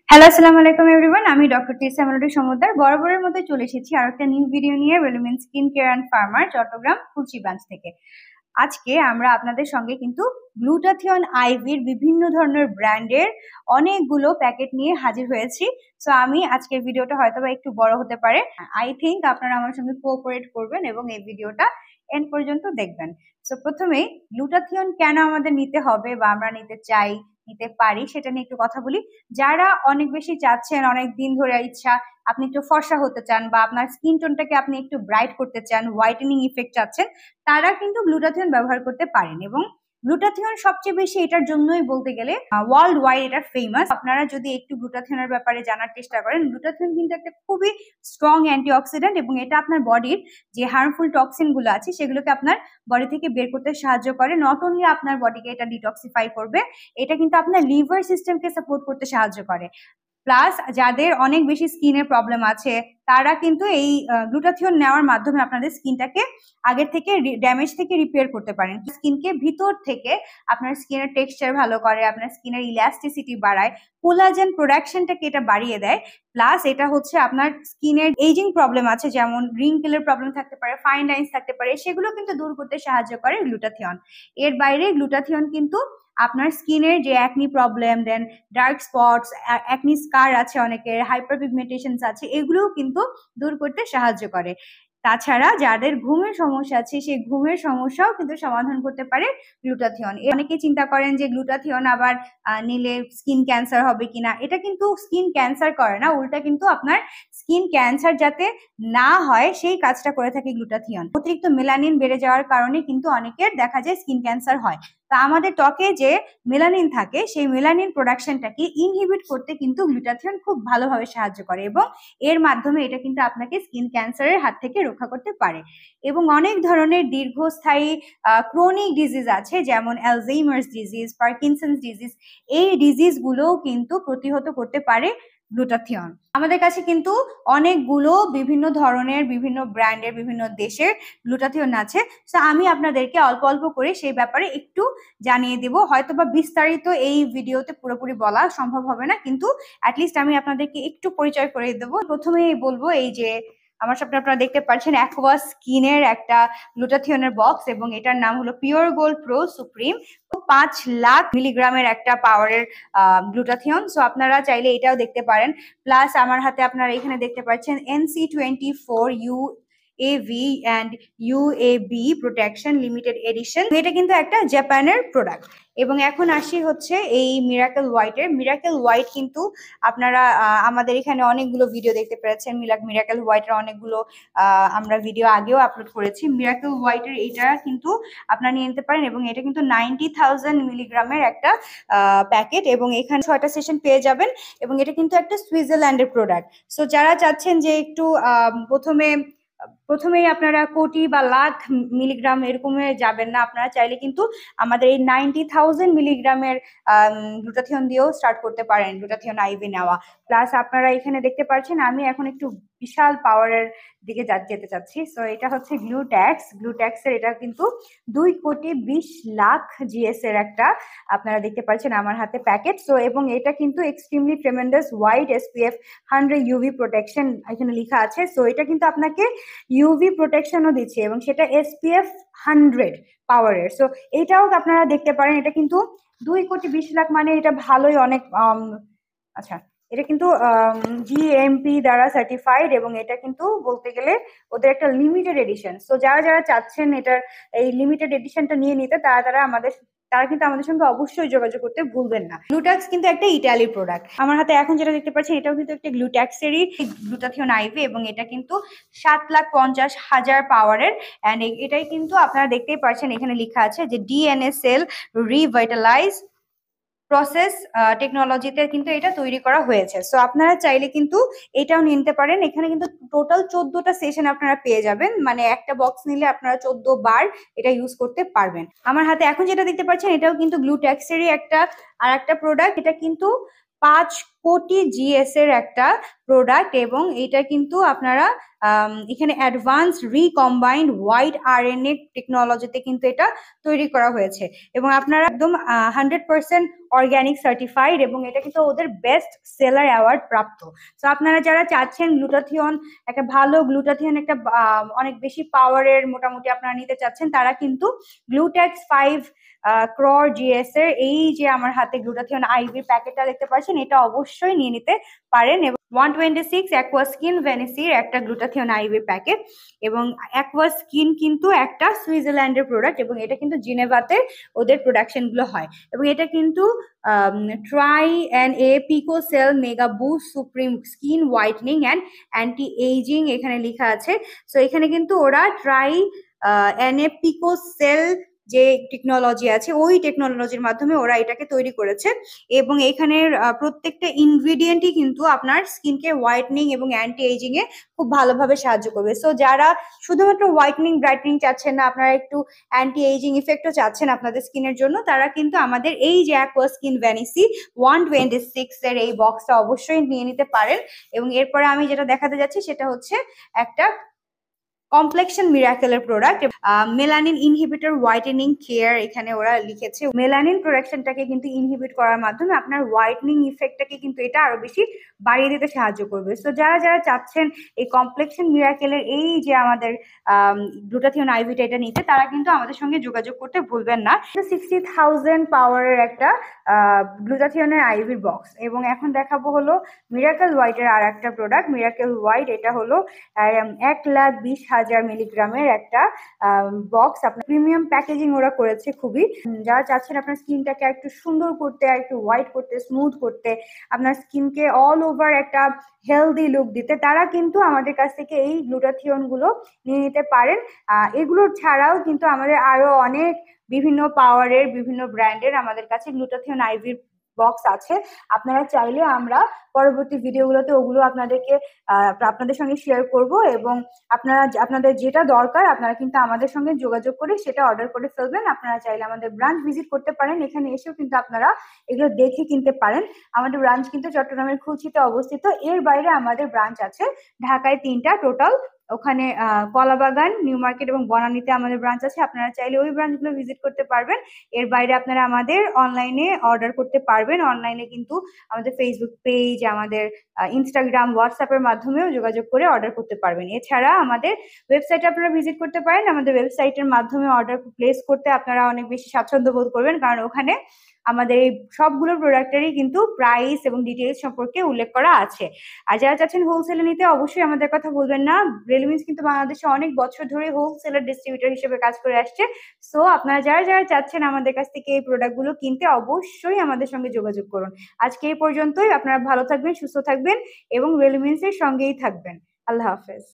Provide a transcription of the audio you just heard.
Hello, আসসালামু আলাইকুম everyone. আমি ডক্টর টিসা মেলোডি সমুদ্র বরাবরের মতো চলে এসেছি আর একটা নিউ ভিডিও নিয়ে রেলিমেন skin care and pharma Chittagong Kulshi branch থেকে। আজকে আমরা আপনাদের সঙ্গে কিন্তু গ্লুটাথিয়ন আইভির বিভিন্ন ধরনের ব্র্যান্ডের অনেকগুলো প্যাকেট নিয়ে হাজির হয়েছি। সো আমি আজকের ভিডিওটা হয়তো বা একটু বড় হতে পারে। আই থিঙ্ক আপনারা আমার সঙ্গে কোঅপারেট করবেন এবং এই ভিডিওটা এন্ড পর্যন্ত দেখবেন। সো প্রথমেই গ্লুটাথিয়ন কেন আমাদের নিতে হবে বা আমরা নিতে চাই, নিতে পারি সেটা নিয়ে একটু কথা বলি। যারা অনেক বেশি চাচ্ছেন, অনেক দিন ধরে ইচ্ছা আপনি একটু ফর্সা হতে চান বা আপনার স্কিন টোনটাকে আপনি একটু ব্রাইট করতে চান, হোয়াইটেনিং ইফেক্ট চাচ্ছেন, তারা কিন্তু গ্লুটাথিয়ন ব্যবহার করতে পারেন। এবং গ্লুটাথিয়ন সবচেয়ে বেশি এটার জন্যই বলতে গেলে ওয়ার্ল্ড ওয়াইড এটা ফেমাস। আপনারা যদি একটু গ্লুটাথিয়নের ব্যাপারে জানার চেষ্টা করেন, গ্লুটাথিয়ন কিন্তু একটা খুবই স্ট্রং অ্যান্টিঅক্সিডেন্ট এবং এটা আপনার বডির যে হার্মফুল টক্সিন গুলো আছে সেগুলোকে আপনার বডি থেকে বের করতে সাহায্য করে। নট অনলি আপনার বডিকে এটা ডিটক্সিফাই করবে, এটা কিন্তু আপনার লিভার সিস্টেমকে সাপোর্ট করতে সাহায্য করে। প্লাস যাদের অনেক বেশি স্কিনের প্রবলেম আছে তারা কিন্তু এই গ্লুটাথিয়ন নেওয়ার মাধ্যমে আপনাদের স্কিনটাকে আগের থেকে ড্যামেজ থেকে রিপেয়ার করতে পারেন। স্কিনকে ভিতর থেকে আপনার স্কিনের টেক্সচার ভালো করে, আপনার স্কিনের ইলাস্টিসিটি বাড়ায়, কোলাজেন প্রোডাকশনটাকে এটা বাড়িয়ে দেয়। প্লাস এটা হচ্ছে আপনার স্কিনের এজিং প্রবলেম আছে, যেমন রিঙ্কেলের প্রবলেম থাকতে পারে, ফাইন লাইন্স থাকতে পারে, সেগুলো কিন্তু দূর করতে সাহায্য করে গ্লুটাথিয়ন। এর বাইরে গ্লুটাথিয়ন কিন্তু আপনার স্কিনের যে অ্যাকনি প্রবলেম, দেন ডার্ক স্পটস, অ্যাকনি স্কার আছে অনেকের, হাইপার পিগমেন্টেশনস আছে, এগুলোও কিন্তু দূর করতে সাহায্য করে। তাছাড়া যাদের ঘুমের সমস্যা আছে সেই ঘুমের সমস্যাও কিন্তু সমাধান করতে পারে গ্লুটাথিয়ন। অনেকে চিন্তা করেন যে গ্লুটাথিয়ন আবার নিলে স্কিন ক্যান্সার হবে কিনা। এটা কিন্তু স্কিন ক্যান্সার করে না, উল্টা কিন্তু আপনার স্কিন ক্যান্সার যাতে না হয় সেই কাজটা করে থাকে গ্লুটাথিয়ন। অতিরিক্ত মেলানিন বেড়ে যাওয়ার কারণে কিন্তু অনেকের দেখা যায় স্কিন ক্যান্সার হয়। তা আমাদের ত্বকে যে মেলানিন থাকে সেই মেলানিন প্রোডাকশনটাকে ইনহিবিট করতে কিন্তু গ্লুটাথিয়ন খুব ভালোভাবে সাহায্য করে এবং এর মাধ্যমে এটা কিন্তু আপনাকে স্কিন ক্যান্সারের হাত থেকে রক্ষা করতে পারে। এবং অনেক ধরনের দীর্ঘস্থায়ী ক্রনিক ডিজিজ আছে, যেমন অ্যালজাইমার্স ডিজিজ, পার্কিনসন্স ডিজিজ, এই ডিজিজগুলোও কিন্তু প্রতিহত করতে পারে গ্লুটাথিয়ন। আমাদের কাছে কিন্তু অনেকগুলো বিভিন্ন ধরনের, বিভিন্ন ব্র্যান্ডের, বিভিন্ন দেশের গ্লুটাথিয়ন আছে। তো আমি আপনাদেরকে অল্প অল্প করে সেই ব্যাপারে একটু জানিয়ে দেব। হয়তো বা বিস্তারিত এই ভিডিওতে পুরোপুরি বলা সম্ভব হবে না, কিন্তু অ্যাটলিস্ট আমি আপনাদেরকে একটু পরিচয় করে দেবো। প্রথমেই বলবো এই যে আমার সামনে আপনারা দেখতে পাচ্ছেন অ্যাকোয়া স্কিনের একটা গ্লুটাথিয়নের বক্স এবং এটার নাম হলো পিওর গোল্ড প্রো সুপ্রিম। 5,00,000 মিলিগ্রামের একটা পাওয়ারের গ্লুটাথিয়ন। সো আপনারা চাইলে এটাও দেখতে পারেন। প্লাস আমার হাতে আপনারা এখানে দেখতে পাচ্ছেন NC24 UAV and UAB protection limited edition. এটা কিন্তু একটা জাপানের প্রোডাক্ট। এবং এখন আসি হচ্ছে এই মিরাকেল হোয়াইটের। মিরাকেল হোয়াইট কিন্তু আপনারা আমাদের এখানে অনেকগুলো ভিডিও দেখতে পেরেছেন। মিরাকেল হোয়াইটের অনেকগুলো আমরা ভিডিও আগেও আপলোড করেছি। মিরাকেল হোয়াইটের এটা কিন্তু আপনারা নিয়ে নিতে পারেন এবং এটা কিন্তু 90,000 মিলিগ্রামের একটা প্যাকেট এবং এখানে 6টা সেশন পেয়ে যাবেন এবং এটা কিন্তু একটা সুইজারল্যান্ডের প্রোডাক্ট। সো যারা চাচ্ছেন যে একটু প্রথমেই আপনারা কোটি বা লাখ মিলিগ্রাম এরকমে যাবেন না, আপনারা চাইলে কিন্তু আমাদের এই 90,000 মিলিগ্রামের গ্লুটাথিয়ন দিয়েও স্টার্ট করতে পারেন গ্লুটাথিয়ন আইভি নেওয়া। প্লাস আপনারা এখানে দেখতে পাচ্ছেন আমি এখন একটু বিশাল পাওয়ারের দিকে যেতে চাচ্ছি। সো এটা হচ্ছে গ্লুট্যাক্স এর এটা কিন্তু 2,20,00,000 GS এর একটা আপনারা দেখতে পাচ্ছেন আমার হাতে প্যাকেট। সো এবং এটা কিন্তু extremely tremendous wide SPF 100 UV protection এখানে লেখা আছে। সো এটা কিন্তু আপনাকে ইউভি প্রোটেকশনও দিচ্ছে এবং সেটা SPF 100 পাওয়ারের। সো এটাও আপনারা দেখতে পারেন। এটা কিন্তু 2,20,00,000 মানে এটা ভালোই অনেক। আচ্ছা, এটা কিন্তু GMP দ্বারা সার্টিফাইড এবং এটা কিন্তু বলতে গেলে ওদের একটা লিমিটেড এডিশন। সো যারা যারা চাচ্ছেন এটার এই লিমিটেড এডিশনটা নিয়ে নিতে তারা কিন্তু আমাদের সঙ্গে অবশ্যই যোগাযোগ করতে ভুলবেন না। গ্লুট্যাক্স কিন্তু একটা ইটালি প্রোডাক্ট। আমার হাতে এখন যেটা দেখতে পাচ্ছেন এটাও কিন্তু একটা গ্লুট্যাক্সেরই গ্লুটাথিয়ন আইভি এবং এটা কিন্তু 7,50,000 পাওয়ারের। অ্যান্ড এটাই কিন্তু আপনারা দেখতেই পাচ্ছেন এখানে লেখা আছে যে DNSL রিভাইটালাইজ প্রসেস টেকনোলজিতে কিন্তু এটা তৈরি করা হয়েছে। সো আপনারা চাইলে কিন্তু এটাও নিতে পারেন। এখানে কিন্তু টোটাল 14টা সেশন আপনারা পেয়ে যাবেন, মানে একটা বক্স নিলে আপনারা 14 বার এটা ইউজ করতে পারবেন। আমার হাতে এখন যেটা দেখতে পাচ্ছেন এটাও কিন্তু গ্লুট্যাক্সেরই একটা প্রোডাক্ট। এটা কিন্তু 5 40 GS এর একটা প্রোডাক্ট, এবং এটা কিন্তু আপনারা এখানে অ্যাডভান্স রিকম্বাইন্ড হোয়াইট RNA টেকনোলজিতে কিন্তু এটা তৈরি করা হয়েছে, এবং আপনারা একদম 100% অর্গ্যানিক সার্টিফাইড, এবং এটা কিন্তু ওদের বেস্ট সেলার অ্যাওয়ার্ড প্রাপ্ত। তো আপনারা যারা চাচ্ছেন গ্লুটাথিয়ন, একটা ভালো গ্লুটাথিয়ন, একটা অনেক বেশি পাওয়ারের মোটামুটি আপনারা নিতে চাচ্ছেন, তারা কিন্তু গ্লুট্যাক্স 5 ক্রোর GS এর এই যে আমার হাতে গ্লুটাথিয়ন আইভির প্যাকেটটা দেখতে পাচ্ছেন, এটা অবশ্যই নিয়ে নিতে পারেন। এবং 126 অ্যাকোয়াস্কিন ভেনিসির একটা গ্লুটাথিয়ন আইভির প্যাকেট, এবং অ্যাকোয়াস্কিন কিন্তু একটা সুইজারল্যান্ডের প্রোডাক্ট, এবং এটা কিন্তু জিনেভাতে ওদের প্রোডাকশন গুলো হয়, এবং এটা কিন্তু try and pico cell mega boost supreme skin whitening and anti aging এখানে লেখা আছে। সো এখানে কিন্তু ওরা ট্রাই পিকো সেল যে টেকনোলজি আছে, ওই টেকনোলজির মাধ্যমে ওরা এটাকে তৈরি করেছে, এবং এখানের প্রত্যেকটা ইনগ্রিডিয়েন্টই কিন্তু আপনার স্কিনকে হোয়াইটনিং এবং অ্যান্টি এজিং এ খুব ভালোভাবে সাহায্য করবে। সো যারা শুধুমাত্র হোয়াইটনিং ব্রাইটনিং চাচ্ছেন না, আপনারা একটু অ্যান্টি এজিং ইফেক্টও চাচ্ছেন আপনাদের স্কিনের জন্য, তারা কিন্তু আমাদের এই যে অ্যাকোয়াস্কিন ভ্যানিসি 126 এর এই বক্সটা অবশ্যই নিয়ে নিতে পারেন। এবং এরপরে আমি যেটা দেখাতে যাচ্ছি সেটা হচ্ছে একটা কমপ্লেক্সন মিরাকেলের product, melanin inhibitor whitening care. এখানে ওরা লিখেছে মেলানিন প্রোডাকশনটাকে কিন্তু ইনহিবিট করার মাধ্যমে আপনার হোয়াইটনিং ইফেক্টটাকে কিন্তু এটা আরো বেশি বাড়িয়ে দিতে সাহায্য করবে। সো যারা যারা চাচ্ছেন এই কমপ্লেক্সন মিরাকেলের এই যে আমাদের গ্লুটাথিয়ন আইভিটা এটা নিতে, তারা কিন্তু আমাদের সঙ্গে যোগাযোগ করতে ভুলবেন না। 60,000 পাওয়ারের একটা গ্লুটাথিয়নের আইভির বক্স। এবং এখন দেখাবো হলো মিরাকেল হোয়াইটের আর একটা প্রোডাক্ট, মিরাকেল হোয়াইট। এটা হলো 1,20,000 মিলিগ্রামের একটা বক্স। আপনার প্রিমিয়াম প্যাকেজিং ওরা করেছে খুবই। যারা চাচ্ছেন আপনার স্কিনটাকে একটু সুন্দর করতে, একটু হোয়াইট করতে, স্মুথ করতে, আপনার স্কিনকে অল ওভার একটা হেলদি লুক দিতে, তারা কিন্তু আমাদের কাছ থেকে এই গ্লুটাথিয়ন গুলো নিয়ে নিতে পারেন। এগুলো ছাড়াও কিন্তু আমাদের আরো অনেক বিভিন্ন পাওয়ারের, বিভিন্ন ব্র্যান্ডের আমাদের কাছে গ্লুটাথিয়ন আইভির বক্স আছে। আপনারা চাইলে আমরা পরবর্তী ভিডিওগুলোতে ওগুলো আপনাদের সঙ্গে শেয়ার করব, এবং আপনাদের যেটা দরকার আপনারা কিন্তু আমাদের সঙ্গে যোগাযোগ করে সেটা অর্ডার করে ফেলবেন। আপনারা চাইলে আমাদের ব্রাঞ্চ ভিজিট করতে পারেন, এখানে এসেও কিন্তু আপনারা এগুলো দেখে কিনতে পারেন। আমাদের ব্রাঞ্চ কিন্তু চট্টগ্রামের খুলশিতে অবস্থিত। এর বাইরে আমাদের ব্রাঞ্চ আছে ঢাকায় 3টা টোটাল। ওখানে কলাবাগান, নিউ মার্কেট এবং বনানীতে আমাদের ব্রাঞ্চ আছে। আপনারা চাইলে ওই ব্রাঞ্চগুলো ভিজিট করতে পারবেন। এর বাইরে আপনারা আমাদের অনলাইনে অর্ডার করতে পারবেন। অনলাইনে কিন্তু আমাদের ফেসবুক পেজ, আমাদের ইনস্টাগ্রাম, হোয়াটসঅ্যাপের মাধ্যমেও যোগাযোগ করে অর্ডার করতে পারবেন। এছাড়া আমাদের ওয়েবসাইটে আপনারা ভিজিট করতে পারেন। আমাদের ওয়েবসাইটের মাধ্যমে অর্ডার প্লেস করতে আপনারা অনেক বেশি স্বাচ্ছন্দ্য বোধ করবেন, কারণ ওখানে আমাদের এই সবগুলো প্রোডাক্টেরই কিন্তু প্রাইস এবং ডিটেইলস সম্পর্কে উল্লেখ করা আছে। আর যারা চাচ্ছেন হোলসেলে নিতে, অবশ্যই আমাদের কথা বলবেন না। রেলুমিন্স কিন্তু বাংলাদেশে অনেক বছর ধরে হোলসেলার ডিস্ট্রিবিউটর হিসেবে কাজ করে আসছে। সো আপনারা যারা যারা চাচ্ছেন আমাদের কাছ থেকে এই প্রোডাক্টগুলো কিনতে, অবশ্যই আমাদের সঙ্গে যোগাযোগ করুন। আজকে এই পর্যন্তই। আপনারা ভালো থাকবেন, সুস্থ থাকবেন এবং রেলুমিন্সের সঙ্গেই থাকবেন। আল্লাহ হাফেজ।